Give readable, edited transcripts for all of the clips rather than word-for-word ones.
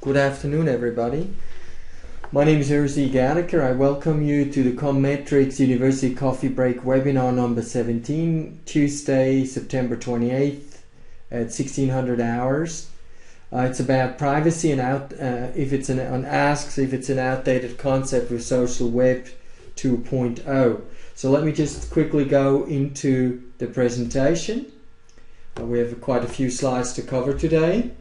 Good afternoon, everybody. My name is Urzi Gadeker. I welcome you to the ComMetrics University Coffee Break webinar number 17, Tuesday, September 28th at 1600 hours. It's about privacy and if it's an outdated concept with Social Web 2.0. So let me just quickly go into the presentation. We have quite a few slides to cover today.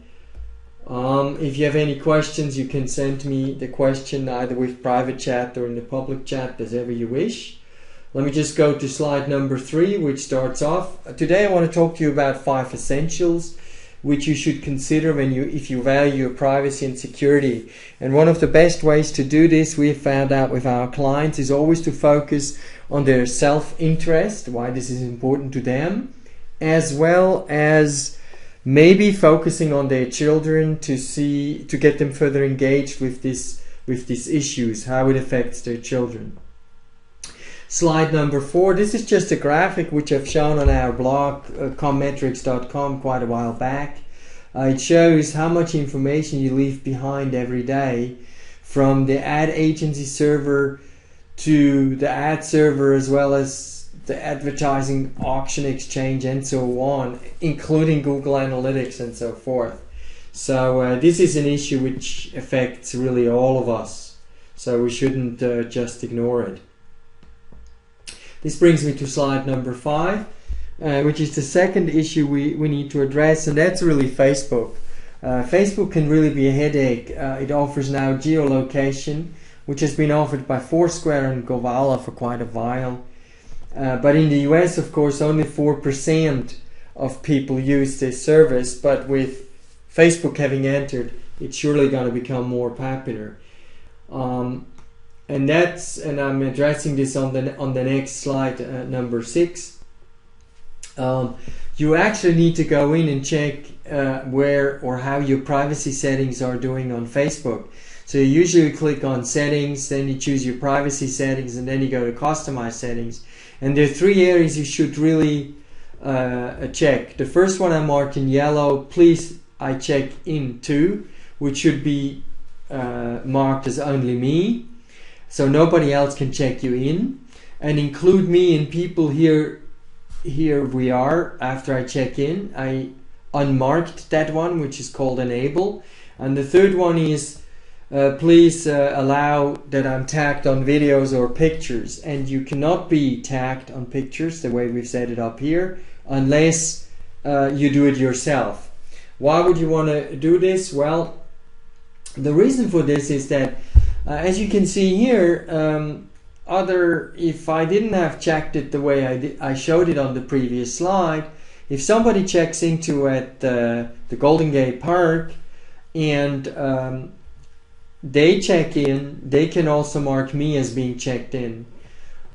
If you have any questions, you can send me the question either with private chat or in the public chat, as ever you wish. Let me just go to slide number 3, which starts off. Today I want to talk to you about 5 essentials which you should consider if you value your privacy and security. And one of the best ways to do this, we have found out with our clients, is always to focus on their self-interest, why this is important to them, as well as maybe focusing on their children to get them further engaged with these issues, how it affects their children. Slide number 4. This is just a graphic which I've shown on our blog, ComMetrics.com, quite a while back. It shows how much information you leave behind every day, from the ad agency server to the ad server, as well as the advertising auction exchange and so on, including Google Analytics and so forth. So this is an issue which affects really all of us, so we shouldn't just ignore it. This brings me to slide number 5, which is the second issue we need to address, and that's really Facebook. Facebook can really be a headache. It offers now geolocation, which has been offered by Foursquare and Govala for quite a while. But in the US, of course, only 4% of people use this service, but with Facebook having entered, it's surely going to become more popular. And I'm addressing this on the next slide, number 6. You actually need to go in and check where or how your privacy settings are doing on Facebook. So you usually click on settings, then you choose your privacy settings, and then you go to customize settings. And there are 3 areas you should really check. The first one I marked in yellow, please I check in to, which should be marked as only me, so nobody else can check you in. And include me in people here we are. After I check in, I unmarked that one, which is called enable. And the third one is please allow that I'm tagged on videos or pictures, and you cannot be tagged on pictures the way we've set it up here unless you do it yourself. Why would you want to do this? Well, the reason for this is that as you can see here, if I didn't have checked it the way I showed it on the previous slide, if somebody checks into at the Golden Gate Park and they check in, they can also mark me as being checked in.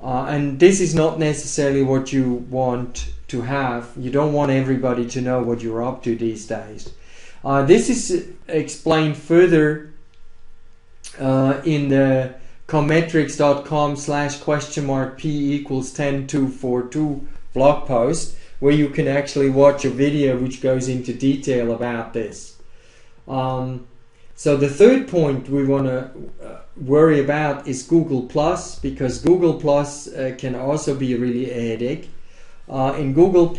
And this is not necessarily what you want to have. You don't want everybody to know what you're up to these days. This is explained further in the commetrics.com/?p=10242 blog post, where you can actually watch a video which goes into detail about this. So the third point we want to worry about is Google+, because Google+ can also be really a headache. In Google+,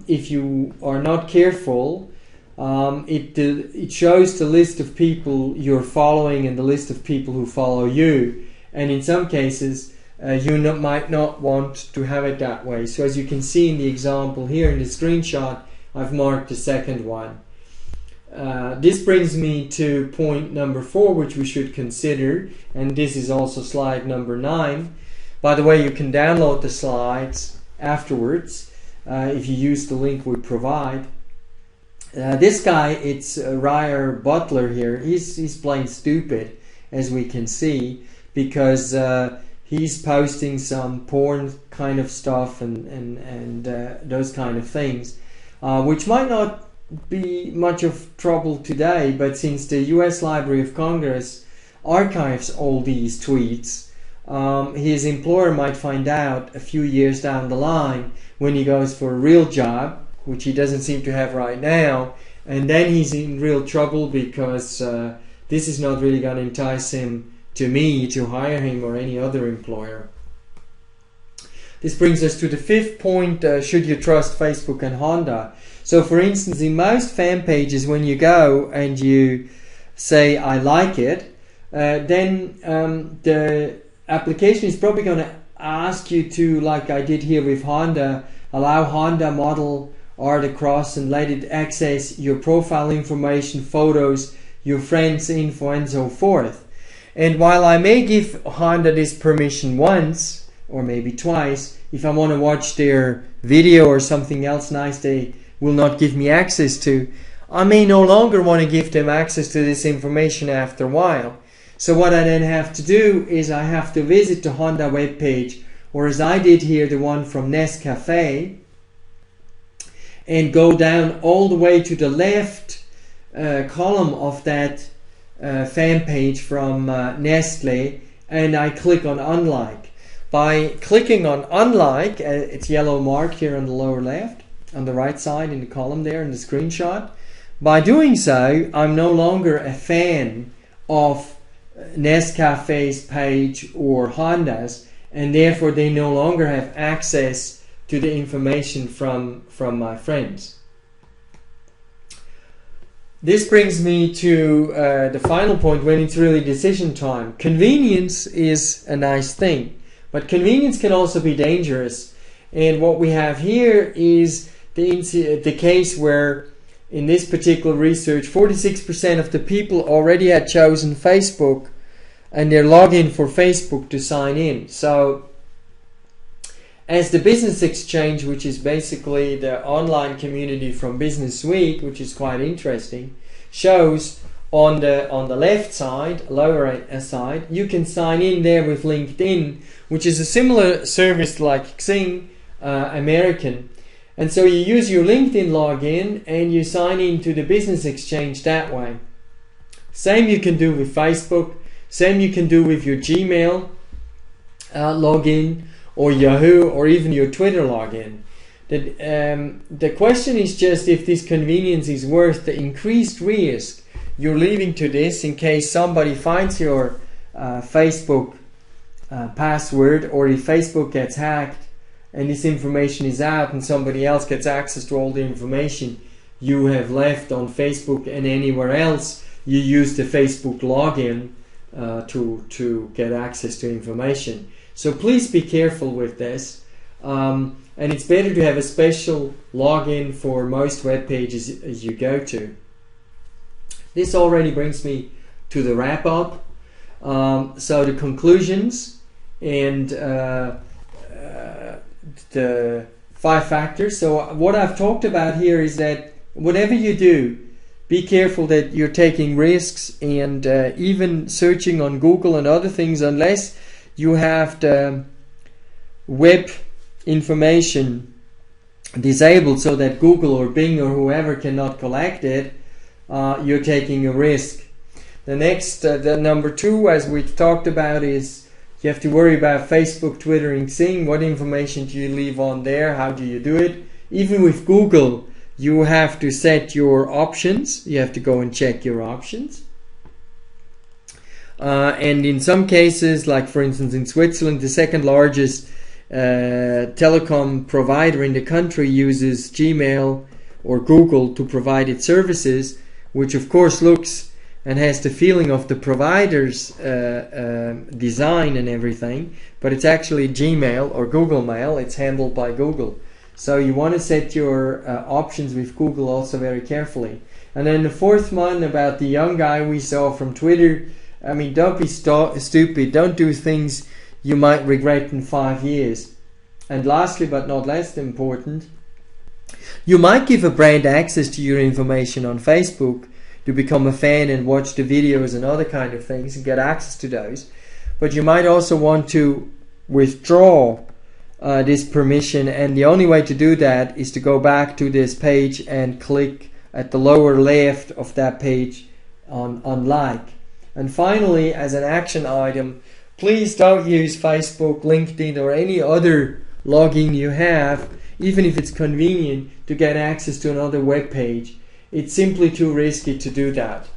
if you are not careful, it shows the list of people you're following and the list of people who follow you, and in some cases you might not want to have it that way. So as you can see in the example here in the screenshot, I've marked the second one. This brings me to point number 4, which we should consider, and this is also slide number 9. By the way, you can download the slides afterwards if you use the link we provide. This guy, it's Ryer Butler here, he's plain stupid, as we can see, because he's posting some porn kind of stuff and those kind of things, which might not be much of trouble today, but since the US Library of Congress archives all these tweets, his employer might find out a few years down the line when he goes for a real job, which he doesn't seem to have right now, and then he's in real trouble, because this is not really going to entice him to me to hire him or any other employer. This brings us to the fifth point, should you trust Facebook and Honda? So for instance, in most fan pages, when you go and you say I like it, then the application is probably going to ask you to, like I did here with Honda, allow Honda model art across and let it access your profile information, photos, your friends info, and so forth. And while I may give Honda this permission once or maybe twice, if I want to watch their video or something else nice they will not give me access to, I may no longer want to give them access to this information after a while. So what I then have to do is I have to visit the Honda webpage, or as I did here, the one from Nescafe, and go down all the way to the left column of that fan page from Nestle, and I click on unlike. By clicking on unlike, it's yellow mark here on the lower left, on the right side in the column there in the screenshot. By doing so, I'm no longer a fan of Nescafe's page or Honda's, and therefore they no longer have access to the information from my friends. This brings me to the final point, when it's really decision time. Convenience is a nice thing, but convenience can also be dangerous. And what we have here is the case where, in this particular research, 46% of the people already had chosen Facebook and their login for Facebook to sign in. So as the Business Exchange, which is basically the online community from Business Week, which is quite interesting, shows on the left side, lower side, you can sign in there with LinkedIn, which is a similar service like Xing, American. And so you use your LinkedIn login and you sign into the Business Exchange that way. Same you can do with Facebook, same you can do with your Gmail login, or Yahoo, or even your Twitter login. The question is just if this convenience is worth the increased risk you're leaving to this, in case somebody finds your Facebook password, or if Facebook gets hacked and this information is out and somebody else gets access to all the information you have left on Facebook and anywhere else you use the Facebook login to get access to information. So please be careful with this, and it's better to have a special login for most web pages as you go to. This already brings me to the wrap up. So the conclusions and the 5 factors. So what I've talked about here is that whatever you do, be careful that you're taking risks, and even searching on Google and other things, unless you have the web information disabled so that Google or Bing or whoever cannot collect it, you're taking a risk. The next, the number 2, as we talked about, is you have to worry about Facebook, Twitter, and Xing. What information do you leave on there? How do you do it? Even with Google, you have to set your options. You have to go and check your options. And in some cases, like for instance in Switzerland, the second largest telecom provider in the country uses Gmail or Google to provide its services, which of course looks and has the feeling of the provider's design and everything, but it's actually Gmail or Google Mail. It's handled by Google. So you want to set your options with Google also very carefully. And then the 4th one about the young guy we saw from Twitter. I mean, don't be stupid. Don't do things you might regret in 5 years. And lastly, but not less important, you might give a brand access to your information on Facebook to become a fan and watch the videos and other kind of things and get access to those. But you might also want to withdraw this permission, and the only way to do that is to go back to this page and click at the lower left of that page on like. And finally, as an action item, please don't use Facebook, LinkedIn, or any other login you have, even if it's convenient, to get access to another web page. it's simply too risky to do that.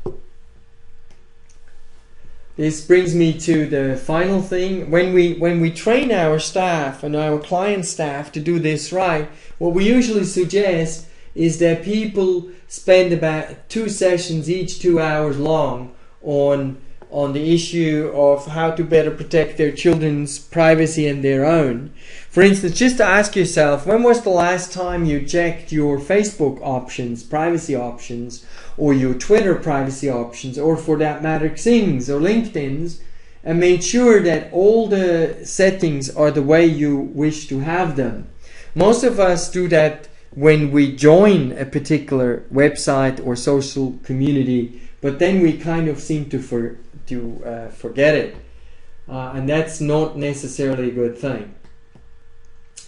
This brings me to the final thing. When we train our staff and our client staff to do this right, what we usually suggest is that people spend about 2 sessions, each 2 hours long, on the issue of how to better protect their children's privacy and their own. For instance, just to ask yourself, when was the last time you checked your Facebook options, privacy options, or your Twitter privacy options, or for that matter Xing's or LinkedIn's, and made sure that all the settings are the way you wish to have them? Most of us do that when we join a particular website or social community, but then we kind of seem to forget it, and that's not necessarily a good thing.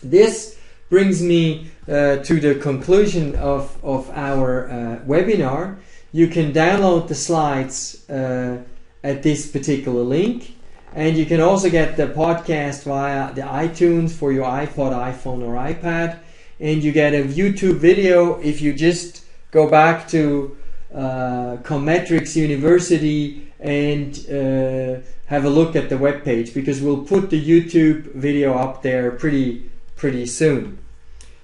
This brings me to the conclusion of our webinar. You can download the slides at this particular link, and you can also get the podcast via the iTunes for your iPod, iPhone or iPad, and you get a YouTube video if you just go back to ComMetrics University and have a look at the webpage, because we'll put the YouTube video up there pretty soon.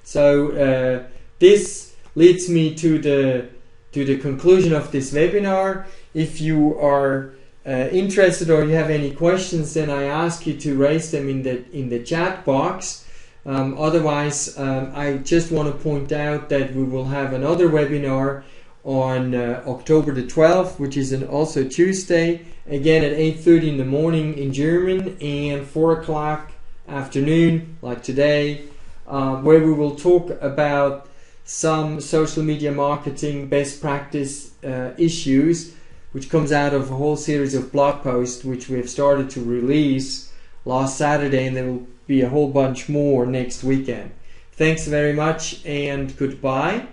So this leads me to the conclusion of this webinar. If you are interested or you have any questions, then I ask you to raise them in the chat box. Otherwise, I just want to point out that we will have another webinar on October the 12th, which is also Tuesday, again at 8:30 in the morning in German and 4 o'clock afternoon, like today, where we will talk about some social media marketing best practice issues, which comes out of a whole series of blog posts which we have started to release last Saturday, and there will be a whole bunch more next weekend. Thanks very much and goodbye.